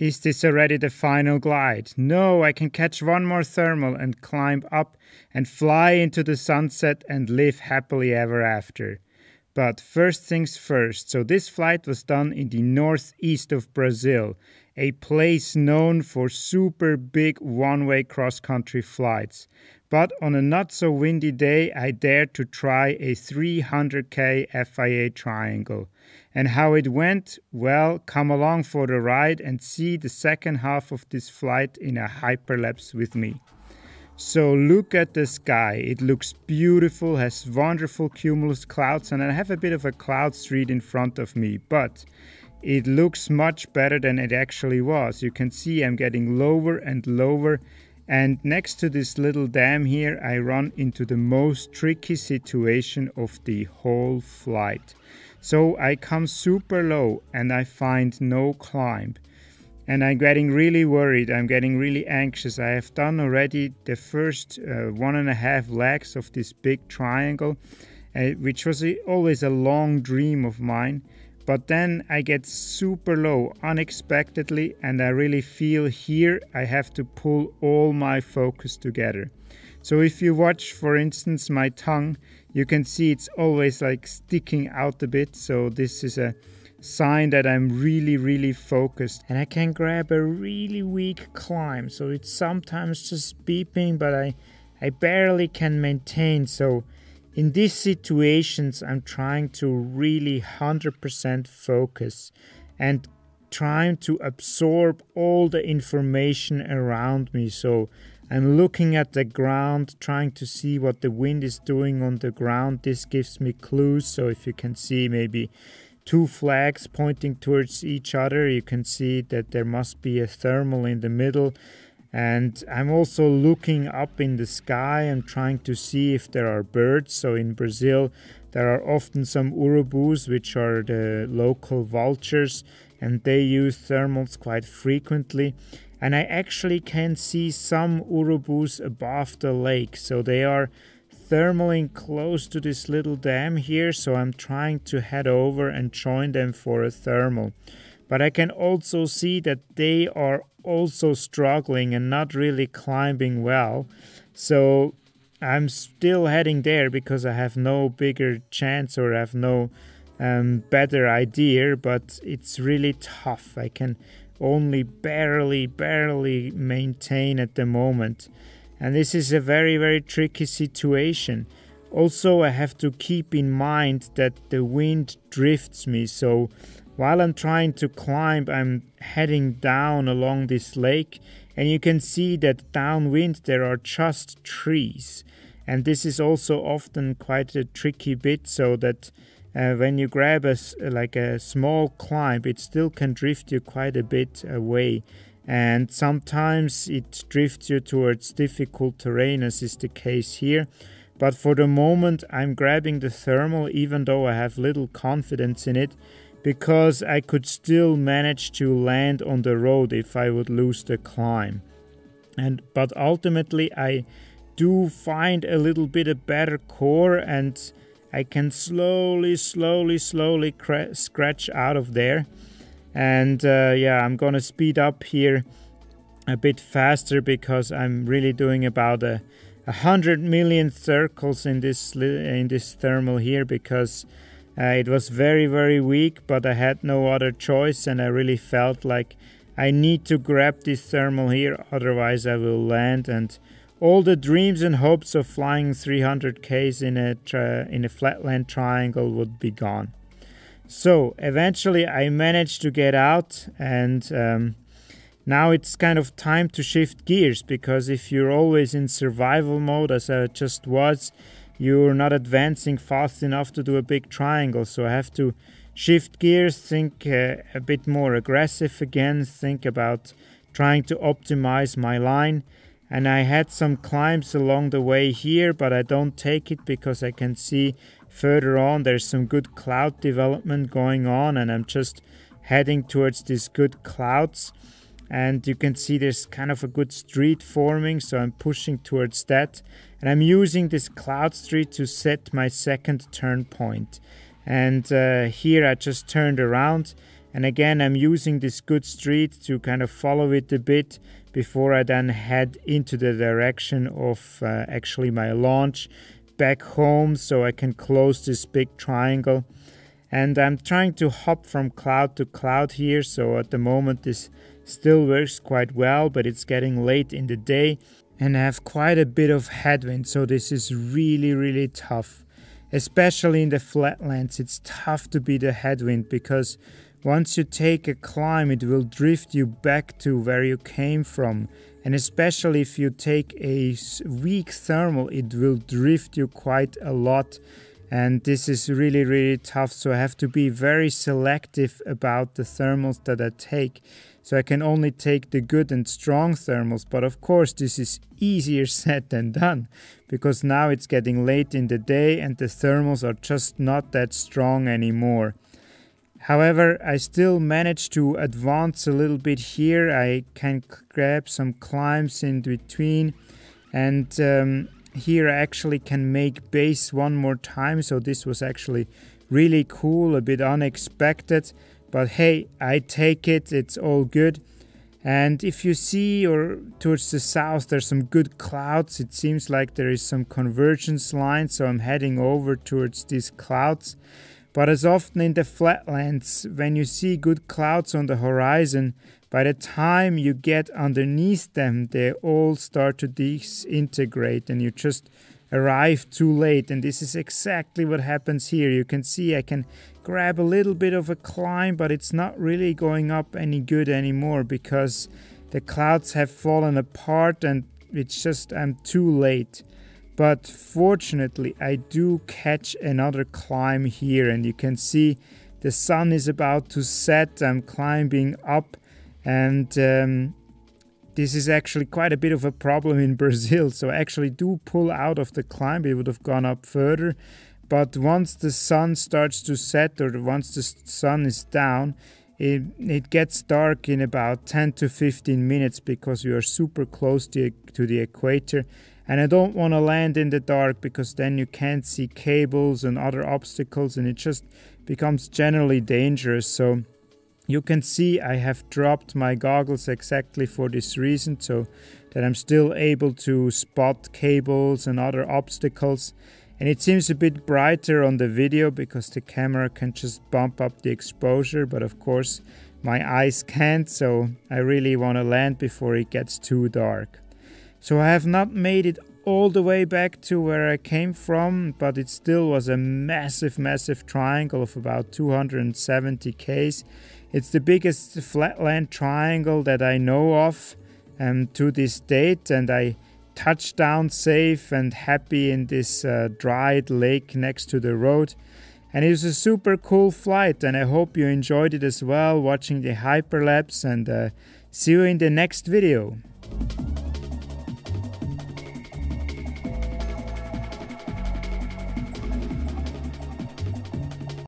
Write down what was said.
Is this already the final glide? No, I can catch one more thermal and climb up and fly into the sunset and live happily ever after. But first things first, so this flight was done in the northeast of Brazil, a place known for super big one-way cross-country flights. But on a not-so-windy day, I dared to try a 300k FIA triangle. And how it went? Well, come along for the ride and see the second half of this flight in a hyperlapse with me. So look at the sky, it looks beautiful, has wonderful cumulus clouds, and I have a bit of a cloud street in front of me, but it looks much better than it actually was. You can see I'm getting lower and lower, and next to this little dam here I run into the most tricky situation of the whole flight. So I come super low and I find no climb. And I'm getting really worried, I'm getting really anxious. I have done already the first 1.5 legs of this big triangle, which was always a long dream of mine. But then I get super low unexpectedly, and I really feel here I have to pull all my focus together. So if you watch, for instance, my tongue, you can see it's always like sticking out a bit. So this is a sign that I'm really focused, and I can grab a really weak climb, so it's sometimes just beeping, but I barely can maintain. So in these situations I'm trying to really 100% focus and trying to absorb all the information around me. So I'm looking at the ground, trying to see what the wind is doing on the ground. This gives me clues. So if you can see maybe 2 flags pointing towards each other, you can see that there must be a thermal in the middle. And I'm also looking up in the sky and trying to see if there are birds. So in Brazil there are often some urubus, which are the local vultures, and they use thermals quite frequently. And I actually can see some urubus above the lake, so they are thermaling close to this little dam here, so I'm trying to head over and join them for a thermal. But I can also see that they are also struggling and not really climbing well. So I'm still heading there because I have no bigger chance, or I have no better idea, but it's really tough. I can only barely maintain at the moment. And this is a very tricky situation. Also, I have to keep in mind that the wind drifts me. So while I'm trying to climb, I'm heading down along this lake. And you can see that downwind there are just trees. And this is also often quite a tricky bit, so that when you grab a small climb, it still can drift you quite a bit away. And sometimes it drifts you towards difficult terrain, as is the case here. But for the moment I'm grabbing the thermal, even though I have little confidence in it, because I could still manage to land on the road if I would lose the climb. But ultimately I do find a little bit a better core, and I can slowly scratch out of there. And yeah, I'm gonna speed up here a bit faster, because I'm really doing about 100 million circles in this thermal here, because it was very weak, but I had no other choice, and I really felt like I need to grab this thermal here, otherwise I will land, and all the dreams and hopes of flying 300Ks in a flatland triangle would be gone. So eventually I managed to get out, and now it's kind of time to shift gears, because if you're always in survival mode, as I just was, you're not advancing fast enough to do a big triangle. So I have to shift gears, think a bit more aggressive again, think about trying to optimize my line. And I had some climbs along the way here, but I don't take it because I can see further on there's some good cloud development going on, and I'm just heading towards these good clouds. And you can see there's kind of a good street forming, so I'm pushing towards that. And I'm using this cloud street to set my second turn point. And here I just turned around, And again, I'm using this good street to kind of follow it a bit before I then head into the direction of actually my launch back home, so I can close this big triangle. And I'm trying to hop from cloud to cloud here, so at the moment this still works quite well, but it's getting late in the day and I have quite a bit of headwind, so this is really tough. Especially in the flatlands, it's tough to beat the headwind, because once you take a climb, it will drift you back to where you came from. And especially if you take a weak thermal, it will drift you quite a lot. And this is really tough, so I have to be very selective about the thermals that I take. So I can only take the good and strong thermals, but of course this is easier said than done, because now it's getting late in the day and the thermals are just not that strong anymore. However, I still managed to advance a little bit here. I can grab some climbs in between, and here I actually can make base one more time, so this was actually really cool, a bit unexpected. But hey, I take it, it's all good. And if you see, or towards the south, there's some good clouds. It seems like there is some convergence line, so I'm heading over towards these clouds. But as often in the flatlands, when you see good clouds on the horizon, by the time you get underneath them, they all start to disintegrate and you just arrive too late. And this is exactly what happens here. You can see I can grab a little bit of a climb, but it's not really going up any good anymore because the clouds have fallen apart and it's just I'm too late. But fortunately I do catch another climb here, and you can see the sun is about to set. I'm climbing up, and this is actually quite a bit of a problem in Brazil, so I actually do pull out of the climb. It would have gone up further, but once the sun starts to set, or once the sun is down, it gets dark in about 10 to 15 minutes because we are super close to the equator. And I don't want to land in the dark, because then you can't see cables and other obstacles and it just becomes generally dangerous. So you can see I have dropped my goggles exactly for this reason, so that I'm still able to spot cables and other obstacles. And it seems a bit brighter on the video because the camera can just bump up the exposure, but of course my eyes can't, so I really want to land before it gets too dark. So I have not made it all the way back to where I came from, but it still was a massive triangle of about 270 km. It's the biggest flatland triangle that I know of to this date, and I touched down safe and happy in this dried lake next to the road. And it was a super cool flight, and I hope you enjoyed it as well, watching the hyperlapse, and see you in the next video.